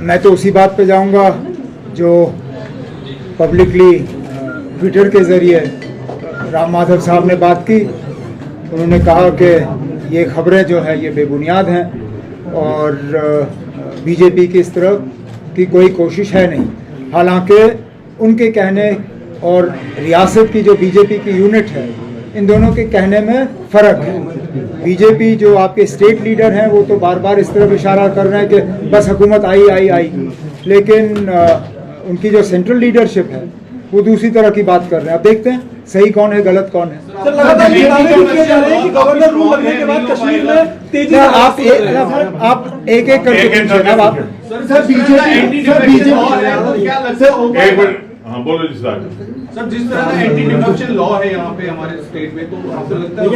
मैं तो उसी बात पे जाऊंगा जो पब्लिकली ट्विटर के ज़रिए राम माधव साहब ने बात की। उन्होंने कहा कि ये खबरें जो है ये बेबुनियाद हैं और बीजेपी की इस तरह की कोई कोशिश है नहीं। हालांकि उनके कहने और रियासत की जो बीजेपी की यूनिट है, इन दोनों के कहने में फ़र्क है। बीजेपी जो आपके स्टेट लीडर हैं वो तो बार बार इस तरफ इशारा कर रहे हैं कि बस हुकूमत आई आई आई, लेकिन उनकी जो सेंट्रल लीडरशिप है वो दूसरी तरह की बात कर रहे हैं। अब देखते हैं सही कौन है गलत कौन है। आप एक एक करके पूछिए ना। आप सर जिस तरह का एंटी डिफेक्शन लॉ है यहाँ पे हमारे स्टेट में, तो आपको लगता है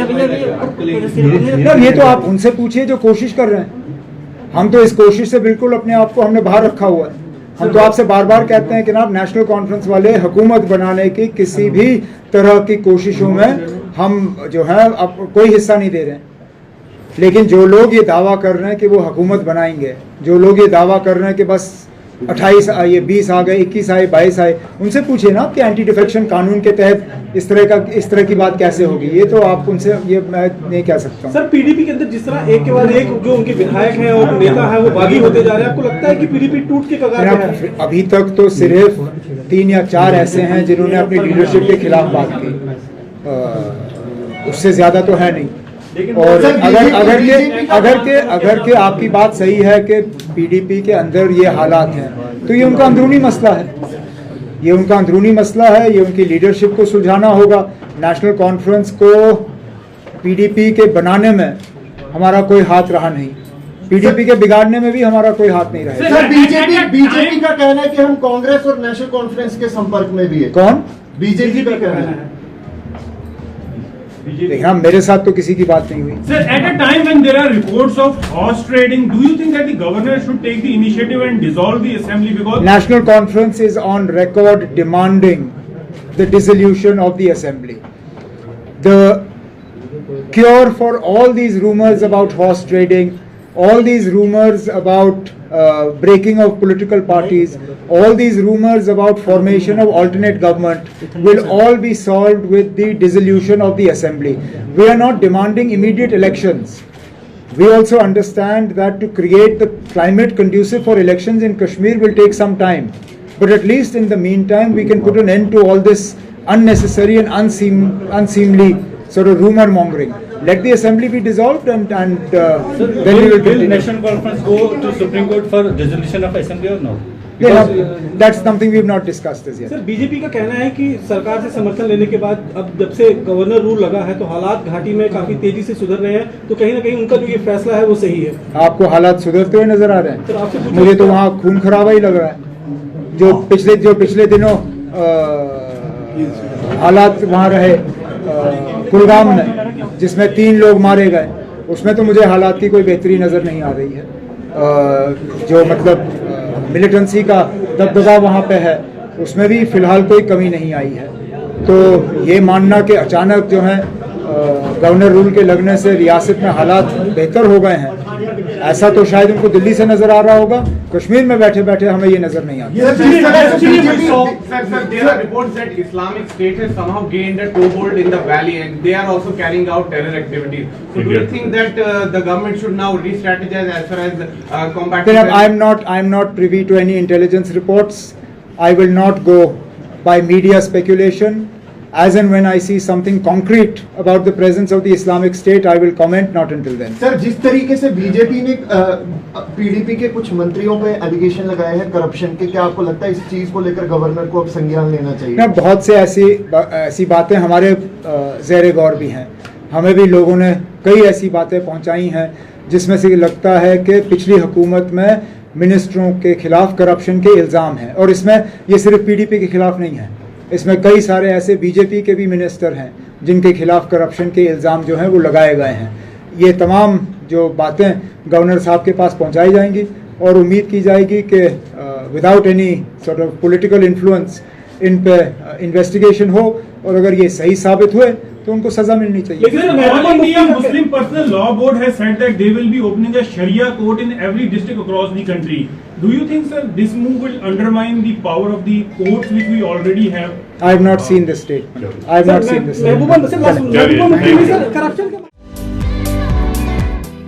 ये तो आप उनसे पूछिए जो कोशिश कर रहे हैं। हम तो इस कोशिश से बिल्कुल अपने आप को हमने बाहर रखा हुआ है। हम तो आपसे बार बार कहते हैं कि ना नेशनल कॉन्फ्रेंस वाले हुकूमत बनाने की किसी भी तरह की कोशिशों में हम जो है अब कोई हिस्सा नहीं दे रहे हैं। लेकिन जो लोग ये दावा कर रहे हैं कि वो हुकूमत बनाएंगे, जो लोग ये दावा कर रहे हैं कि बस 28 आए, 20 आ गए, 21 आए, 22 आए, उनसे पूछिए ना कि एंटी डिफेक्शन कानून के तहत इस तरह की बात कैसे होगी। ये तो आप उनसे ये मैं नहीं कह सकता हूँ। सर पीडीपी के अंदर जिस तरह एक के बाद एक जो उनके विधायक हैं और नेता है वो बागी होते जा रहे हैं, आपको लगता है कि पीडीपी टूट के कगार पे है? अभी तक तो सिर्फ 3 या 4 ऐसे हैं जिन्होंने अपनी लीडरशिप के खिलाफ बात की, उससे ज्यादा तो है नहीं। और अगर के आपकी बात सही है कि पीडीपी के अंदर ये हालात हैं, तो ये उनका अंदरूनी मसला है। ये उनका अंदरूनी मसला है, ये उनकी लीडरशिप को सुलझाना होगा। नेशनल कॉन्फ्रेंस को पीडीपी के बनाने में हमारा कोई हाथ रहा नहीं, पीडीपी के बिगाड़ने में भी हमारा कोई हाथ नहीं रहा। सर बीजेपी का कहना है कि हम कांग्रेस और नेशनल कॉन्फ्रेंस के संपर्क में भी है। कौन? बीजेपी का कहना है। देखना, मेरे साथ तो किसी की बात नहीं हुई। Sir, at a time when there are reports of horse trading, do you think that the governor should take the initiative and dissolve the assembly? Because National Conference is on record demanding the dissolution of the assembly. The cure for all these rumors about horse trading, all these rumors about breaking of political parties, all these rumors about formation of alternate government will all be solved with the dissolution of the assembly. We are not demanding immediate elections. We also understand that to create the climate conducive for elections in Kashmir will take some time. But at least in the meantime, we can put an end to all this unnecessary and unseemly sort of rumor mongering. Let the assembly be dissolved and then we will continue. National Conference go to Supreme Court for dissolution of assembly or no? That's something we have not discussed as yet. Sir BJP का कहना है कि सरकार से समर्थन लेने के बाद अब जब से गवर्नर रूल लगा है तो हालात घाटी में काफी तेजी से सुधर रहे हैं, तो कहीं ना कहीं उनका जो ये फैसला है वो सही है। आपको हालात सुधरते हुए नजर आ रहे हैं? मुझे तो वहाँ खून खराबा ही लग रहा है। जो पिछले दिनों हालात वहाँ रहे कुलगाम में, जिसमें 3 लोग मारे गए, उसमें तो मुझे हालात की कोई बेहतरी नज़र नहीं आ रही है। जो मतलब मिलिटेंसी का दबदबा वहाँ पे है, उसमें भी फिलहाल कोई कमी नहीं आई है। तो ये मानना कि अचानक जो है गवर्नर रूल के लगने से रियासत में हालात बेहतर हो गए हैं, ऐसा तो शायद उनको दिल्ली से नजर आ रहा होगा। कश्मीर में बैठे बैठे हमें ये नजर नहीं आता। There are reports that Islamic State has somehow gained a toehold in the valley and they are also carrying out terror activities. So do you think that the government should now re-strategize as far as combating? I am not privy to any intelligence reports. I will not go by media speculation. As and when I see something concrete about the presence of the Islamic State, I will comment, not until then. Sir जिस तरीके से BJP ने PDP के कुछ मंत्रियों पे allegation लगाए हैं करप्शन के, क्या आपको लगता है इस चीज को लेकर गवर्नर को अब संज्ञान लेना चाहिए? ना, बहुत से ऐसी बातें हमारे ज़ेरे गौर भी हैं। हमें भी लोगों ने कई ऐसी बातें पहुंचाई हैं जिसमें से लगता है कि पिछली हुकूमत में मिनिस्टरों के खिलाफ करप्शन के इल्ज़ाम हैं। और इसमें ये सिर्फ पीडीपी के खिलाफ नहीं है, इसमें कई सारे ऐसे बीजेपी के भी मिनिस्टर हैं जिनके खिलाफ करप्शन के इल्ज़ाम जो हैं वो लगाए गए हैं। ये तमाम जो बातें गवर्नर साहब के पास पहुंचाई जाएंगी और उम्मीद की जाएगी कि without any sort of political influence इन पे इन्वेस्टिगेशन हो, और अगर ये सही साबित हुए तो उनको सजा मिलनी चाहिए। लेकिन Sir, महबूबा All India मुफ्ती का- Muslim Personal Law Board has said that they will be opening a Sharia court in every district across the country. Do you think, sir, this move will undermine the power of the courts which we already have? I have not seen this statement. I have not seen this Mehbooba statement. Mehbooba Mufti भी sir corruption के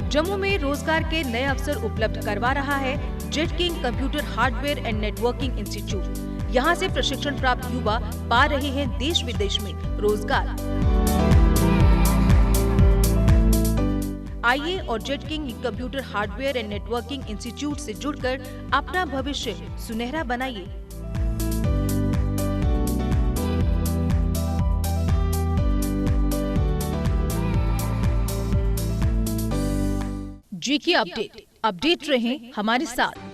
जम्मू में रोजगार के नए अवसर उपलब्ध करवा रहा है jet king computer hardware and networking institute. यहां से प्रशिक्षण प्राप्त युवा पा रहे हैं देश विदेश में रोजगार। आइए और jet king computer hardware and networking institute से जुड़कर अपना भविष्य सुनहरा बनाइए। जी की अपडेट रहें हमारे साथ।